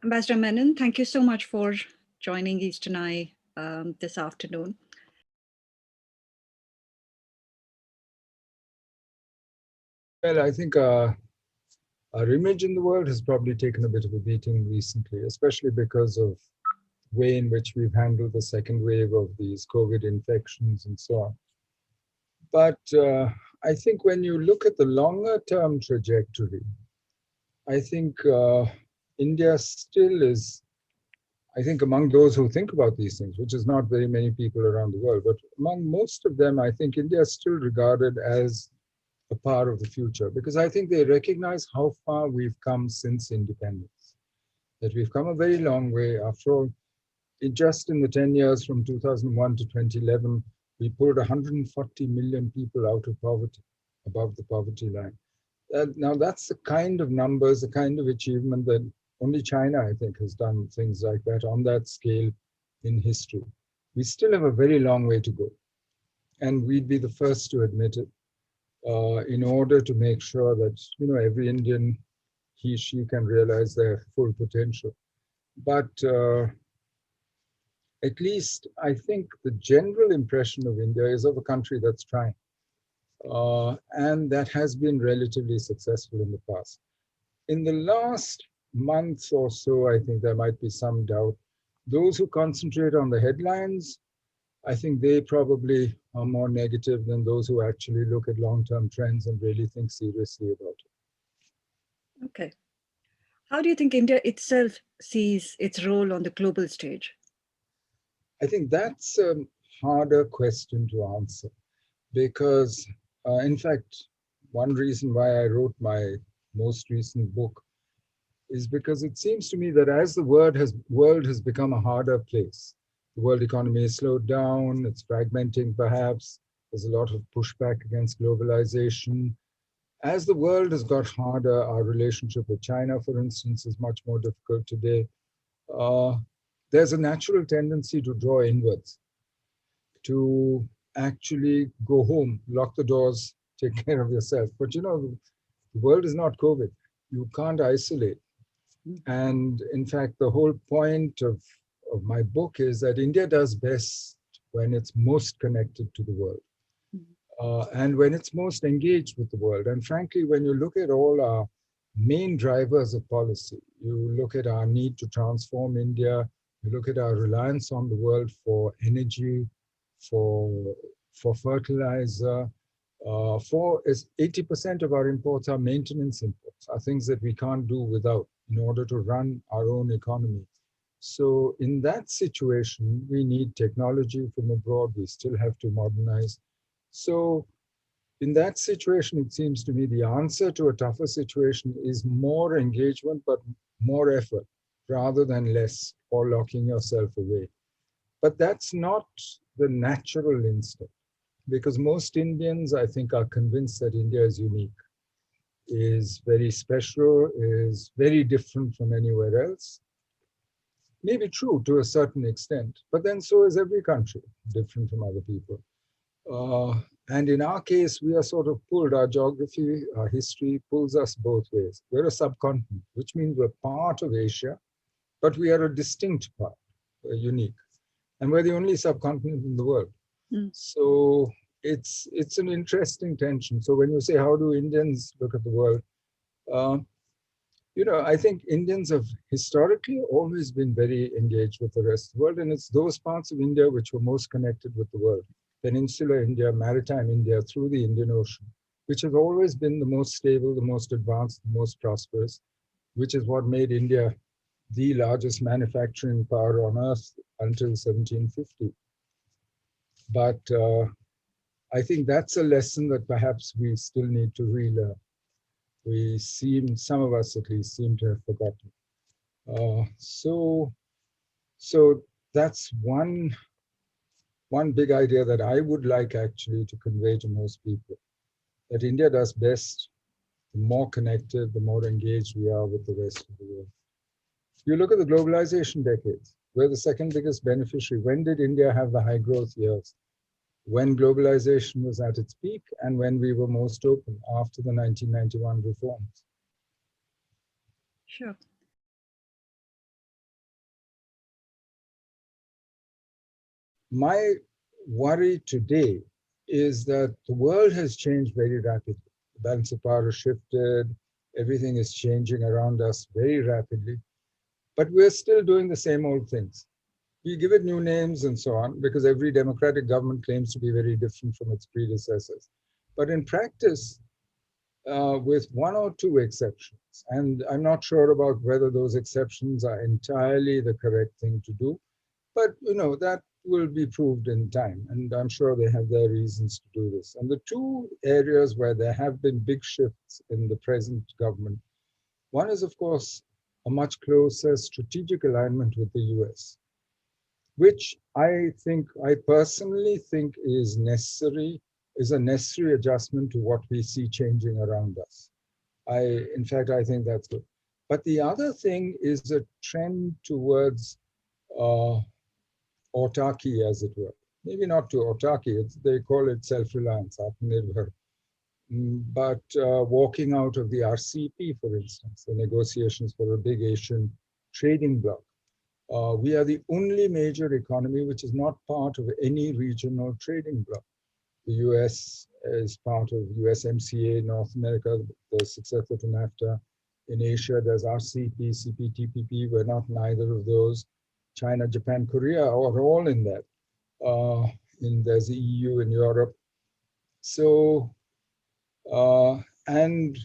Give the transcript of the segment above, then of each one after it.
Ambassador Menon, thank you so much for joining Eastern Eye this afternoon. Well, I think our image in the world has probably taken a bit of a beating recently, especially because of the way in which we've handled the second wave of these COVID infections and so on. But I think when you look at the longer term trajectory, I think India still is, I think among those who think about these things, which is not very many people around the world, but among most of them, I think India is still regarded as a part of the future, because I think they recognize how far we've come since independence, that we've come a very long way. After all, just in the 10 years from 2001 to 2011, we pulled 140 million people out of poverty, above the poverty line. Now that's the kind of numbers, the kind of achievement that only China, I think, has done things like that on that scale in history. We still have a very long way to go. And we'd be the first to admit it. In order to make sure that every Indian, she can realize their full potential. But at least I think the general impression of India is of a country that's trying, and that has been relatively successful in the past. In the last month or so, I think there might be some doubt. Those who concentrate on the headlines, I think they probably are more negative than those who actually look at long-term trends and really think seriously about it. Okay. How do you think India itself sees its role on the global stage? I think that's a harder question to answer because, in fact, one reason why I wrote my most recent book is because it seems to me that as the world has become a harder place, the world economy is slowed down, it's fragmenting perhaps, there's a lot of pushback against globalization. As the world has got harder, our relationship with China, for instance, is much more difficult today. There's a natural tendency to draw inwards, to actually go home, lock the doors, take care of yourself. But the world is not COVID. You can't isolate. And in fact, the whole point of my book is that India does best when it's most connected to the world. And when it's most engaged with the world. And frankly, when you look at all our main drivers of policy, you look at our need to transform India, you look at our reliance on the world for energy, for fertilizer, for 80% of our imports are maintenance imports, are things that we can't do without in order to run our own economy. So in that situation, we need technology from abroad. We still have to modernize. So in that situation, it seems to me the answer to a tougher situation is more engagement, but more effort rather than less, or locking yourself away. But that's not the natural instinct, because most Indians, I think, are convinced that India is unique, is very special, is very different from anywhere else. Maybe true to a certain extent, but then so is every country different from other people. And in our case, we are sort of pulled, our geography, our history pulls us both ways. We're a subcontinent, which means we're part of Asia, but we are a distinct part, unique. And we're the only subcontinent in the world. So it's an interesting tension. So when you say, how do Indians look at the world? I think Indians have historically always been very engaged with the rest of the world. And it's those parts of India which were most connected with the world. Peninsular India, maritime India, through the Indian Ocean, which has always been the most stable, the most advanced, the most prosperous, which is what made India the largest manufacturing power on earth until 1750. But I think that's a lesson that perhaps we still need to relearn. Some of us at least, seem to have forgotten. So that's one big idea that I would like actually to convey to most people, that India does best the more connected, the more engaged we are with the rest of the world. You look at the globalization decades, we're the second biggest beneficiary. When did India have the high growth years? When globalization was at its peak and when we were most open after the 1991 reforms. Sure. My worry today is that the world has changed very rapidly. The balance of power has shifted, everything is changing around us very rapidly, but we're still doing the same old things. We give it new names and so on because every democratic government claims to be very different from its predecessors. But in practice, with one or two exceptions, and I'm not sure about whether those exceptions are entirely the correct thing to do, but that will be proved in time, and I'm sure they have their reasons to do this. And the two areas where there have been big shifts in the present government, one is, of course, a much closer strategic alignment with the US, which I personally think is a necessary adjustment to what we see changing around us. In fact, I think that's good. But the other thing is a trend towards uh, autarky, as it were. Maybe not to autarky, they call it self-reliance, Atmanirbhar. But walking out of the RCP, for instance, the negotiations for a big Asian trading bloc. We are the only major economy which is not part of any regional trading bloc. The US is part of USMCA, North America, the successor to NAFTA. In Asia, there's RCP, CPTPP. We're not neither of those. China, Japan, Korea are all in that. There's the EU in Europe. So, and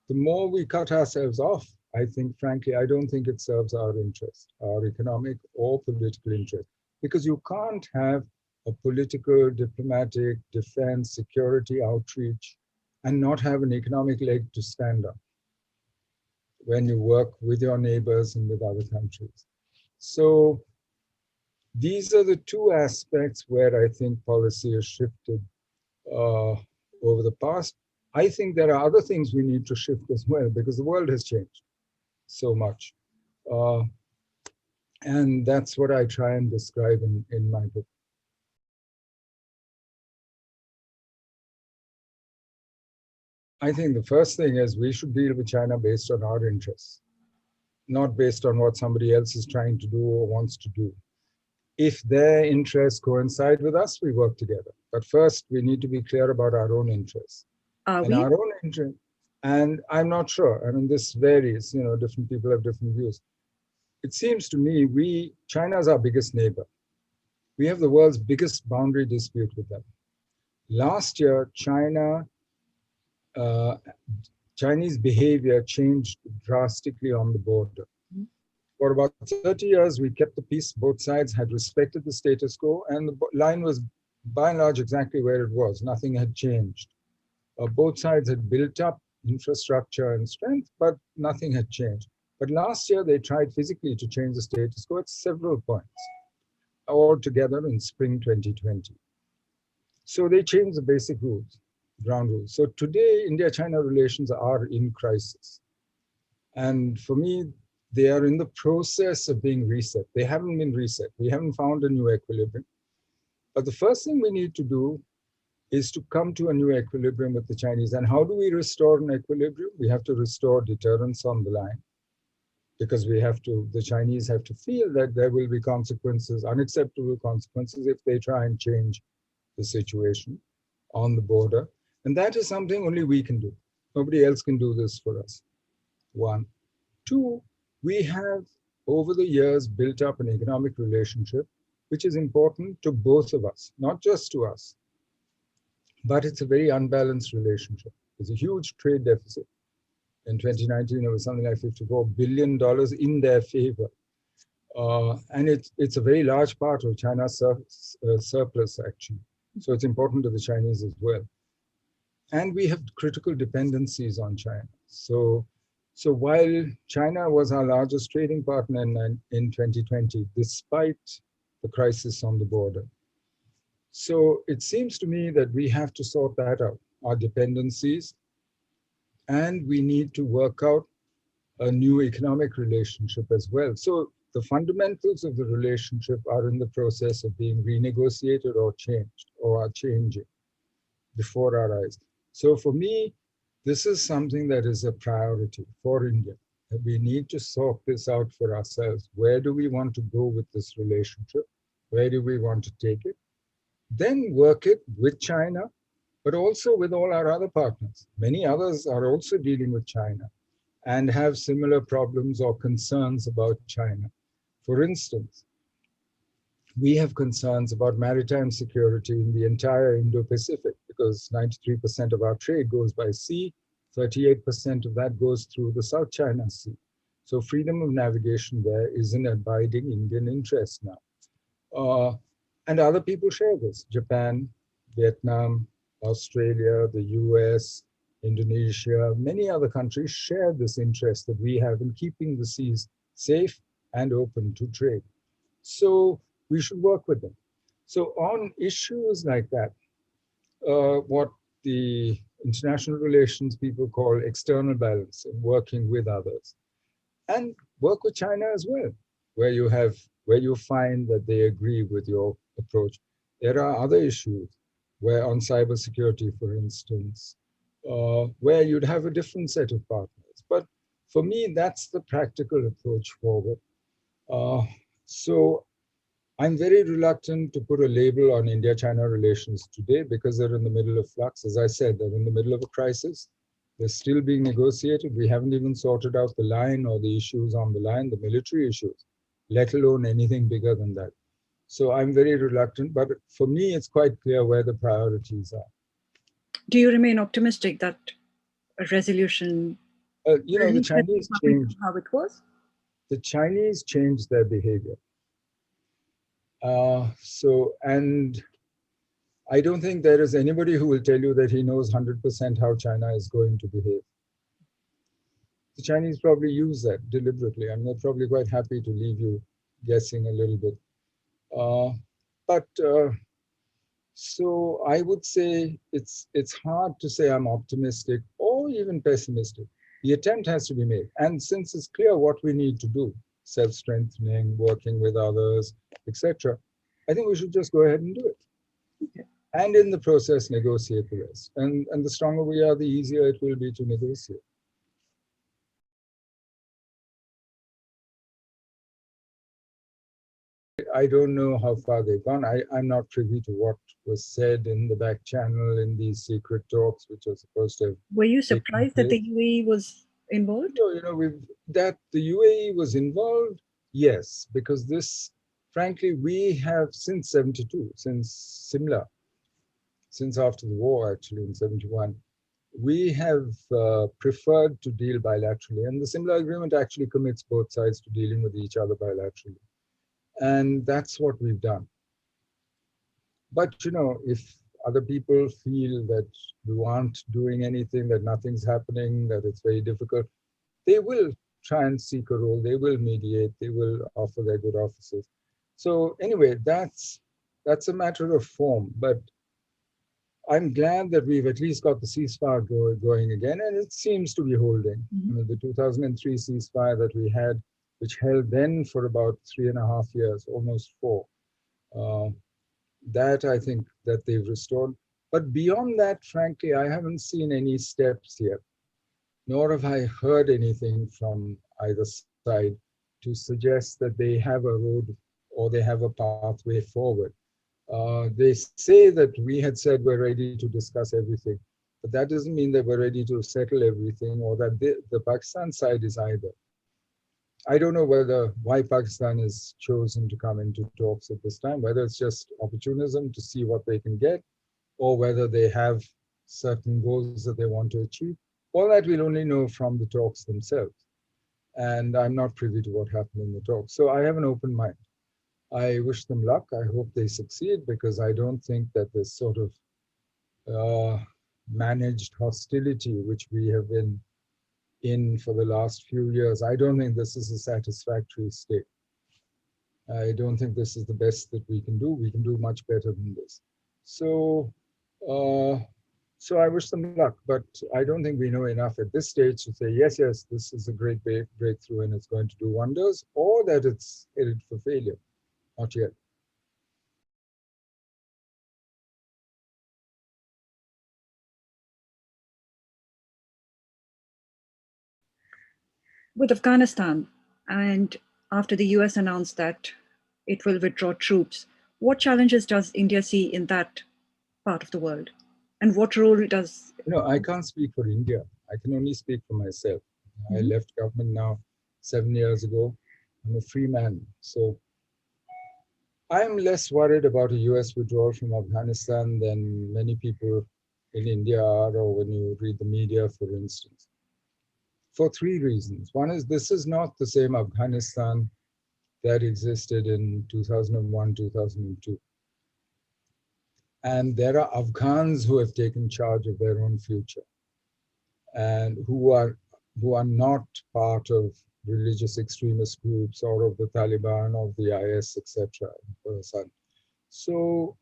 the more we cut ourselves off, I think, frankly, I don't think it serves our interest, our economic or political interest, because you can't have a political, diplomatic, defense, security outreach and not have an economic leg to stand on when you work with your neighbors and with other countries. So these are the two aspects where I think policy has shifted uh, over the past. I think there are other things we need to shift as well because the world has changed so much. Uh, and that's what I try and describe in my book. I think the first thing is we should deal with China based on our interests, not based on what somebody else is trying to do or wants to do. If their interests coincide with us, we work together. But first, we need to be clear about our own interests. Are And we? our own interest, and I'm not sure. I mean, this varies. Different people have different views. It seems to me China is our biggest neighbor. We have the world's biggest boundary dispute with them. Last year, uh, Chinese behavior changed drastically on the border. For about 30 years, we kept the peace. Both sides had respected the status quo, and the line was by and large exactly where it was. Nothing had changed. Both sides had built up infrastructure and strength, but nothing had changed. But last year, they tried physically to change the status quo at several points, all together in spring 2020. So they changed the basic rules, ground rules. So today, India-China relations are in crisis. And for me, they are in the process of being reset. They haven't been reset. We haven't found a new equilibrium. But the first thing we need to do is to come to a new equilibrium with the Chinese. And how do we restore an equilibrium? We have to restore deterrence on the line because the Chinese have to feel that there will be consequences, unacceptable consequences, if they try and change the situation on the border. And that is something only we can do. Nobody else can do this for us. One. Two, we have over the years built up an economic relationship which is important to both of us, not just to us. But it's a very unbalanced relationship. There's a huge trade deficit. In 2019, it was something like $54 billion in their favor. And it's a very large part of China's surplus, actually. So it's important to the Chinese as well. And we have critical dependencies on China. So while China was our largest trading partner in 2020, despite the crisis on the border, so it seems to me that we have to sort that out, our dependencies, and we need to work out a new economic relationship as well. So the fundamentals of the relationship are in the process of being renegotiated or changed or are changing before our eyes. So for me, this is something that is a priority for India. We need to sort this out for ourselves. Where do we want to go with this relationship? Where do we want to take it? Then work it with China, but also with all our other partners. Many others are also dealing with China and have similar problems or concerns about China. For instance, we have concerns about maritime security in the entire Indo-Pacific because 93% of our trade goes by sea, 38% of that goes through the South China Sea. So freedom of navigation there is an abiding Indian interest now. Uh, and other people share this. Japan, Vietnam, Australia, the US, Indonesia, many other countries share this interest that we have in keeping the seas safe and open to trade. So we should work with them. So on issues like that, what the international relations people call external balance and working with others, and work with China as well, where you have where you find that they agree with your approach. There are other issues where on cybersecurity, for instance, where you'd have a different set of partners. But for me, that's the practical approach forward. Uh, so I'm very reluctant to put a label on India-China relations today because they're in the middle of flux. As I said, they're in the middle of a crisis. They're still being negotiated. We haven't even sorted out the line or the issues on the line, the military issues, let alone anything bigger than that. So I'm very reluctant, but for me, it's quite clear where the priorities are. Do you remain optimistic that a resolution You will know, reach how it was? The Chinese changed their behavior. And I don't think there is anybody who will tell you that he knows 100% how China is going to behave. The Chinese probably use that deliberately. I mean, they're probably quite happy to leave you guessing a little bit. Uh, but so I would say it's hard to say I'm optimistic or even pessimistic. The attempt has to be made. And since it's clear what we need to do, self-strengthening, working with others, etc., I think we should just go ahead and do it. Okay. And in the process, negotiate the rest. And the stronger we are, the easier it will be to negotiate. I don't know how far they've gone. I'm not privy to what was said in the back channel in these secret talks, which are supposed to have. Were you taken surprised that place. the UAE was involved? No, you know, that the UAE was involved, yes, because this, frankly, we have since 72, since Simla, since after the war, actually, in 71, we have preferred to deal bilaterally. And the Simla Agreement actually commits both sides to dealing with each other bilaterally. And that's what we've done. But, you know, if other people feel that you aren't doing anything, that nothing's happening, that it's very difficult, they will try and seek a role, they will mediate, they will offer their good offices. So anyway, that's a matter of form, but I'm glad that we've at least got the ceasefire going again, and it seems to be holding. Mm-hmm. I mean, the 2003 ceasefire that we had, which held then for about 3.5 years, almost 4, that I think that they've restored. But beyond that, frankly, I haven't seen any steps yet, nor have I heard anything from either side to suggest that they have a road or they have a pathway forward. They say that we had said we're ready to discuss everything, but that doesn't mean that we're ready to settle everything or that the Pakistan side is either. I don't know why Pakistan has chosen to come into talks at this time, whether it's just opportunism to see what they can get, or whether they have certain goals that they want to achieve. All that we'll only know from the talks themselves. And I'm not privy to what happened in the talks. So I have an open mind. I wish them luck. I hope they succeed because I don't think that this sort of managed hostility, which we have been in for the last few years, I don't think this is a satisfactory state. I don't think this is the best that we can do. We can do much better than this. So, uh, so I wish them luck, but I don't think we know enough at this stage to say, yes, yes, this is a great breakthrough and it's going to do wonders, or that it's headed for failure. Not yet. With Afghanistan, and after the US announced that it will withdraw troops, What challenges does India see in that part of the world? And what role does... I can't speak for India. I can only speak for myself. I Mhm. left government now 7 years ago. I'm a free man. So I'm less worried about a US withdrawal from Afghanistan than many people in India are, or when you read the media, for instance, for three reasons. One is this is not the same Afghanistan that existed in 2001, 2002. And there are Afghans who have taken charge of their own future and who are not part of religious extremist groups or of the Taliban or the IS, etc. So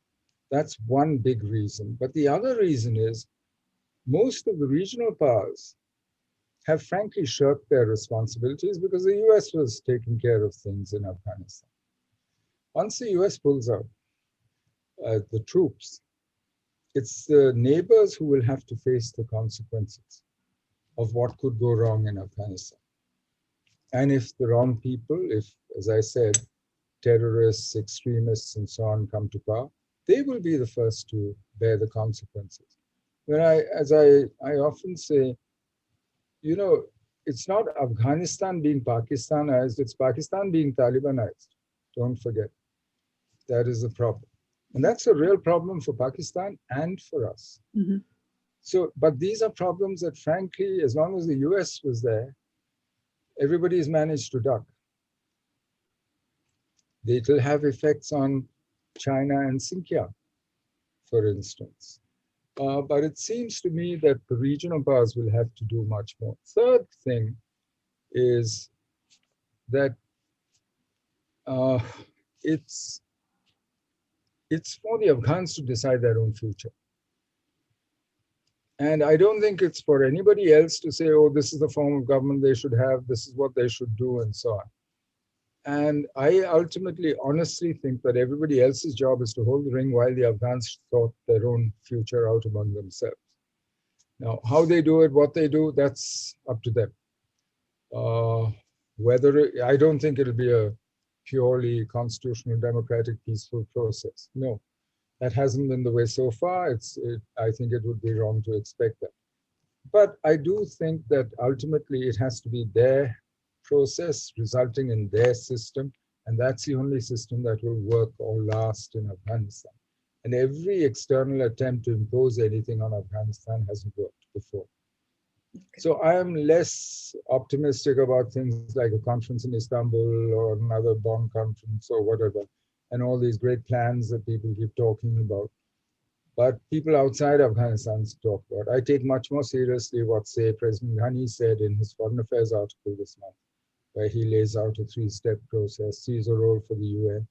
that's one big reason. But the other reason is most of the regional powers have frankly shirked their responsibilities because the US was taking care of things in Afghanistan. Once the US pulls out the troops, it's the neighbors who will have to face the consequences of what could go wrong in Afghanistan. And if the wrong people, if, as I said, terrorists, extremists, and so on come to power, they will be the first to bear the consequences. As I often say, it's not Afghanistan being Pakistanized, it's Pakistan being Talibanized. Don't forget, that is the problem. And that's a real problem for Pakistan and for us. Mhm. So, but these are problems that, frankly, as long as the US was there, everybody's managed to duck. They will have effects on China and Xinjiang, for instance. But it seems to me that the regional powers will have to do much more. Third thing is that uh, it's for the Afghans to decide their own future. And I don't think it's for anybody else to say, oh, this is the form of government they should have, this is what they should do, and so on. And I ultimately, honestly think that everybody else's job is to hold the ring while the Afghans sort their own future out among themselves. Now, how they do it, what they do, that's up to them. I don't think it'll be a purely constitutional, democratic, peaceful process. No, that hasn't been the way so far. I think it would be wrong to expect that. But I do think that ultimately it has to be their process resulting in their system, and that's the only system that will work or last in Afghanistan. And every external attempt to impose anything on Afghanistan hasn't worked before. So I am less optimistic about things like a conference in Istanbul or another Bonn conference or whatever, and all these great plans that people keep talking about. But people outside Afghanistan talk about. I take much more seriously what, say, President Ghani said in his Foreign Affairs article this month, where he lays out a three-step process, sees a role for the UN.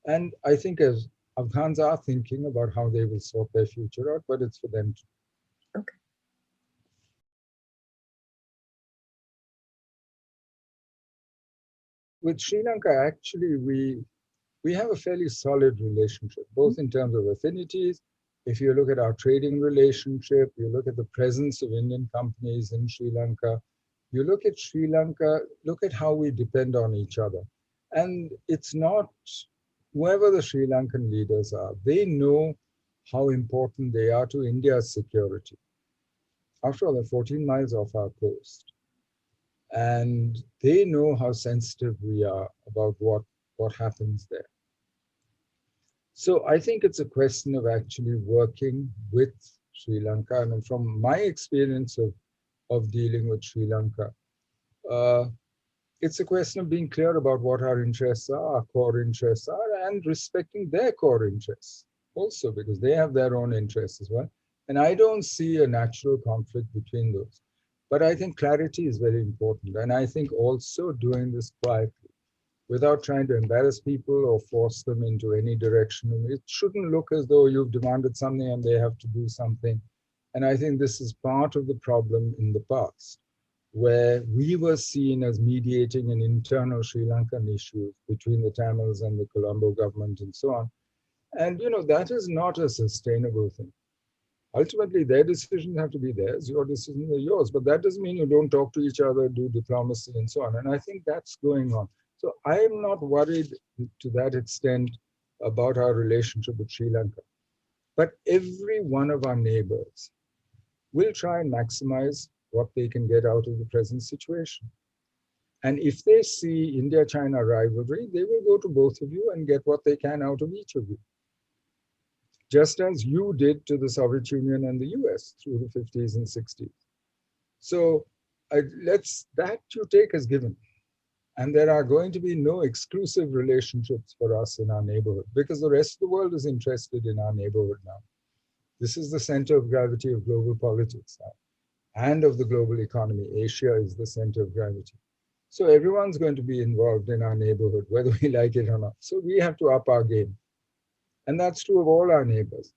And I think as Afghans are thinking about how they will sort their future out, but it's for them to. Okay. With Sri Lanka, actually, we have a fairly solid relationship, both in terms of affinities. If you look at our trading relationship, you look at the presence of Indian companies in Sri Lanka, you look at Sri Lanka, look at how we depend on each other. And it's not, whoever the Sri Lankan leaders are, they know how important they are to India's security. After all, they're 14 miles off our coast. And they know how sensitive we are about what happens there. So I think it's a question of actually working with Sri Lanka. I mean, from my experience of dealing with Sri Lanka, uh, it's a question of being clear about what our interests are, our core interests are, and respecting their core interests also, because they have their own interests as well. And I don't see a natural conflict between those. But I think clarity is very important. And I think also doing this quietly, without trying to embarrass people or force them into any direction. It shouldn't look as though you've demanded something and they have to do something. And I think this is part of the problem in the past, where we were seen as mediating an internal Sri Lankan issue between the Tamils and the Colombo government and so on. And that is not a sustainable thing. Ultimately, their decisions have to be theirs, your decisions are yours, but that doesn't mean you don't talk to each other, do diplomacy and so on. And I think that's going on. So I'm not worried to that extent about our relationship with Sri Lanka. But every one of our neighbors will try and maximize what they can get out of the present situation. And if they see India China rivalry, they will go to both of you and get what they can out of each of you, just as you did to the Soviet Union and the US through the 50s and 60s. So let's that you take as given. And there are going to be no exclusive relationships for us in our neighborhood because the rest of the world is interested in our neighborhood now. This is the center of gravity of global politics now and of the global economy. Asia is the center of gravity. So everyone's going to be involved in our neighborhood, whether we like it or not. So we have to up our game. And that's true of all our neighbors.